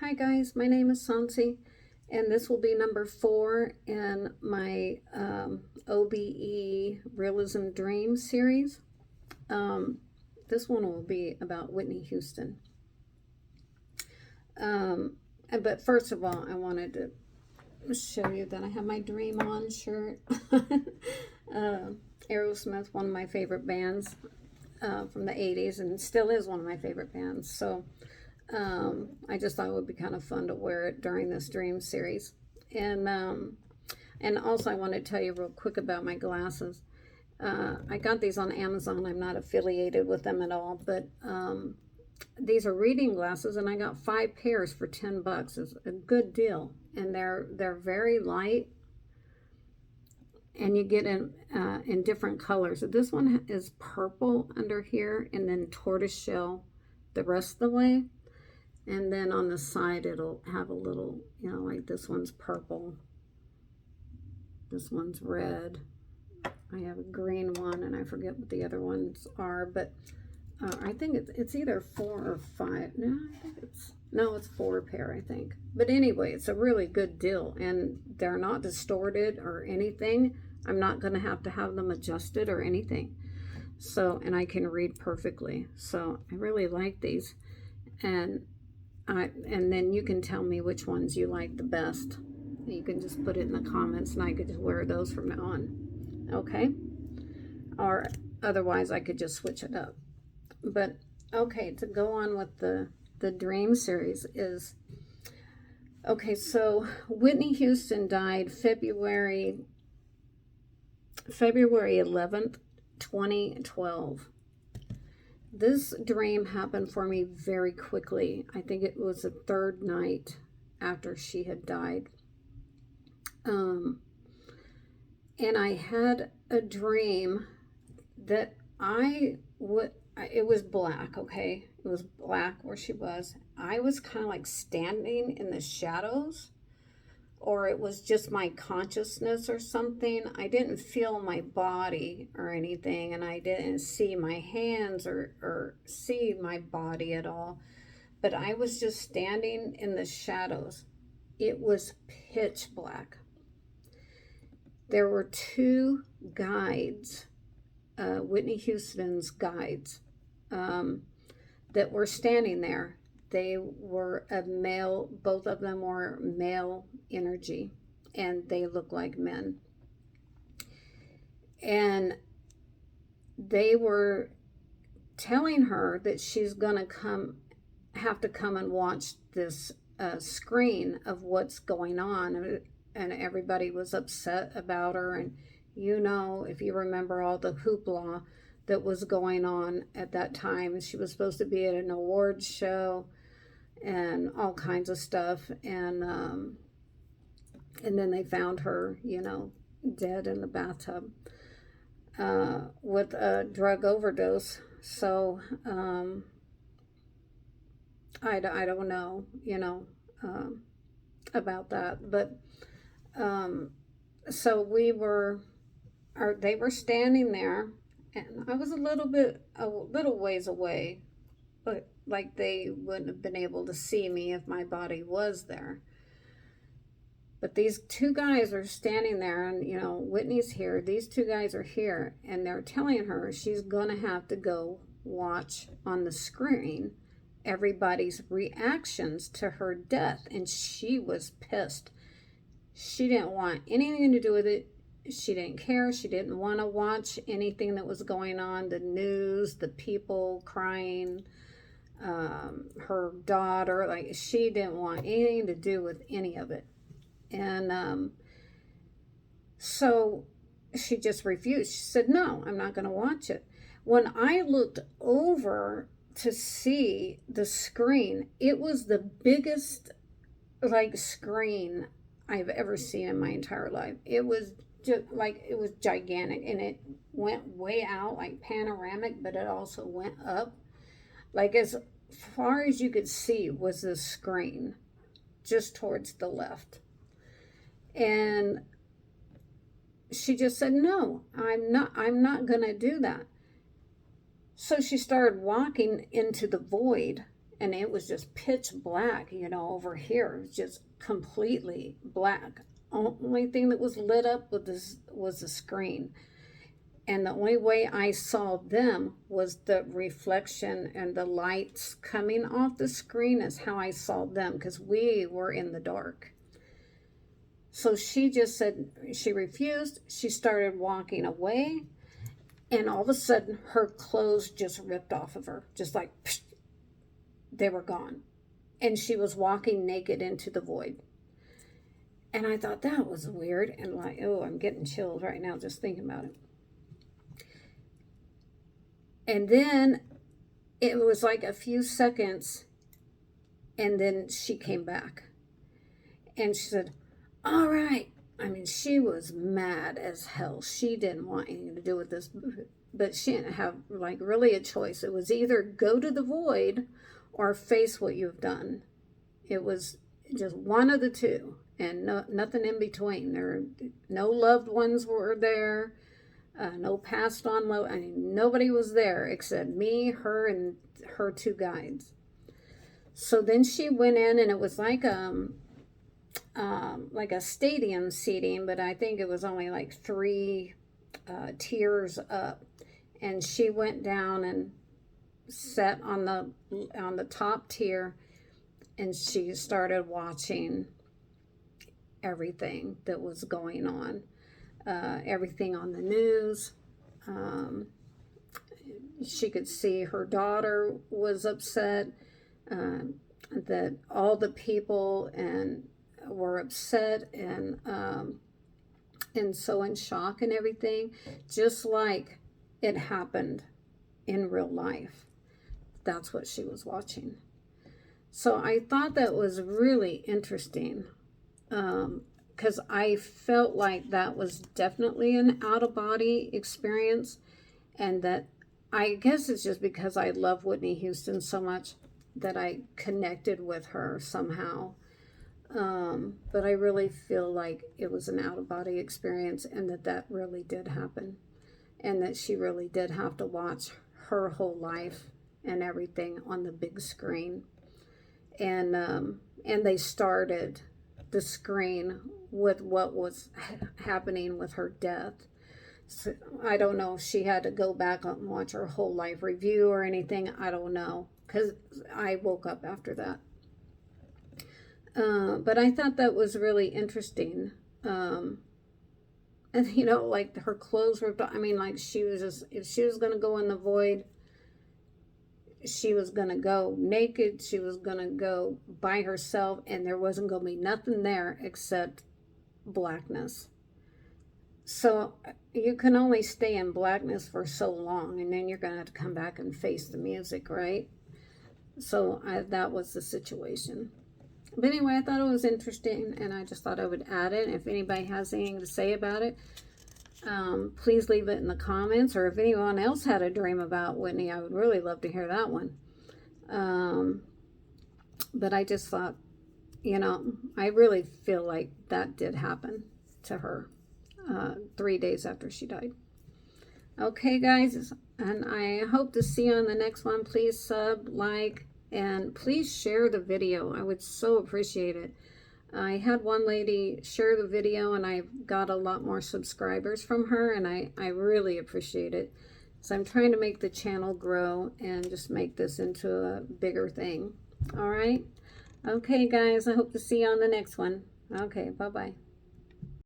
Hi guys, my name is Sansi, and this will be number 4 in my OBE Realism Dream series. This one will be about Whitney Houston. But first of all, I wanted to show you that I have my Dream On shirt. Aerosmith, one of my favorite bands from the 80s, and still is one of my favorite bands. So I just thought it would be kind of fun to wear it during this dream series. And also I want to tell you real quick about my glasses. I got these on Amazon. I'm not affiliated with them at all, but these are reading glasses, and I got 5 pairs for $10. It's a good deal, and they're very light, and you get in different colors. So this one is purple under here, and then tortoiseshell the rest of the way. And then on the side, it'll have a little, like this one's purple. This one's red. I have a green one, and I forget what the other ones are. But I think it's either 4 or 5. No, it's 4 pair, I think. But anyway, it's a really good deal. And they're not distorted or anything. I'm not going to have them adjusted or anything. So, and I can read perfectly. So I really like these. And then you can tell me which ones you like the best. You can just put it in the comments, and I could just wear those from now on. Okay? Or otherwise, I could just switch it up. But, okay, to go on with the dream series is... Okay, so Whitney Houston died February 11th, 2012. This dream happened for me very quickly. I think it was the 3rd night after she had died. And I had a dream that it was black, okay? It was black where she was. I was kind of like standing in the shadows, or it was just my consciousness or something. I didn't feel my body or anything, and I didn't see my hands or see my body at all. But I was just standing in the shadows. It was pitch black. There were 2 guides, Whitney Houston's guides, that were standing there. They were a male, both of them were male energy, and they looked like men. And they were telling her that she's gonna have to come and watch this screen of what's going on, and everybody was upset about her. And if you remember all the hoopla that was going on at that time, she was supposed to be at an awards show and all kinds of stuff, and then they found her, dead in the bathtub with a drug overdose. So I don't know, about that, but so they were standing there, and I was a little ways away, but like they wouldn't have been able to see me if my body was there. But these 2 guys are standing there, and Whitney's here. These 2 guys are here, and they're telling her she's gonna have to go watch on the screen everybody's reactions to her death. And she was pissed. She didn't want anything to do with it. She didn't care. She didn't want to watch anything that was going on, the news, the people crying, her daughter. Like, she didn't want anything to do with any of it. And so she just refused. She said, no, I'm not going to watch it. When I looked over to see the screen, it was the biggest screen I've ever seen in my entire life. It was just it was gigantic, and it went way out, like panoramic, but it also went up. Like, as far as you could see was the screen, just towards the left. And she just said, no, I'm not gonna do that. So she started walking into the void, and it was just pitch black, you know, over here. It was just completely black. Only thing that was lit up with this was the screen. And the only way I saw them was the reflection and the lights coming off the screen is how I saw them, because we were in the dark. So she just said she refused. She started walking away, and all of a sudden her clothes just ripped off of her, just like psh, they were gone. And she was walking naked into the void. And I thought that was weird, and like, oh, I'm getting chills right now just thinking about it. And then it was like a few seconds, and then she came back. And she said, all right. I mean, she was mad as hell. She didn't want anything to do with this, but she didn't have like really a choice. It was either go to the void or face what you've done. It was just one of the two, and nothing in between. No loved ones were there. No passed on love. I mean, nobody was there except me, her, and her two guides. So then she went in, and it was like a stadium seating, but I think it was only like 3 tiers up. And she went down and sat on the top tier, and she started watching everything that was going on. Everything on the news. She could see her daughter was upset, that all the people were upset and so in shock and everything, just like it happened in real life. That's what she was watching. So I thought that was really interesting. Because I felt like that was definitely an out-of-body experience, and that I guess it's just because I love Whitney Houston so much that I connected with her somehow. But I really feel like it was an out-of-body experience, and that really did happen, and that she really did have to watch her whole life and everything on the big screen. And they started the screen with what was happening with her death. So I don't know if she had to go back and watch her whole life review or anything. I don't know, because I woke up after that. But I thought that was really interesting. And you know, like her clothes were, I mean, like she was just, if she was going to go in the void, she was going to go naked. She was going to go by herself, and there wasn't going to be nothing there except blackness. So you can only stay in blackness for so long, and then you're going to have to come back and face the music, right? So that was the situation. But anyway, I thought it was interesting, and I just thought I would add it. If anybody has anything to say about it, please leave it in the comments, or if anyone else had a dream about Whitney, I would really love to hear that one. But I just thought, you know, I really feel like that did happen to her 3 days after she died. Okay, guys, and I hope to see you on the next one. Please sub, like, and please share the video. I would so appreciate it. I had one lady share the video, and I got a lot more subscribers from her, and I really appreciate it. So I'm trying to make the channel grow and just make this into a bigger thing. All right? Okay, guys, I hope to see you on the next one. Okay, bye-bye.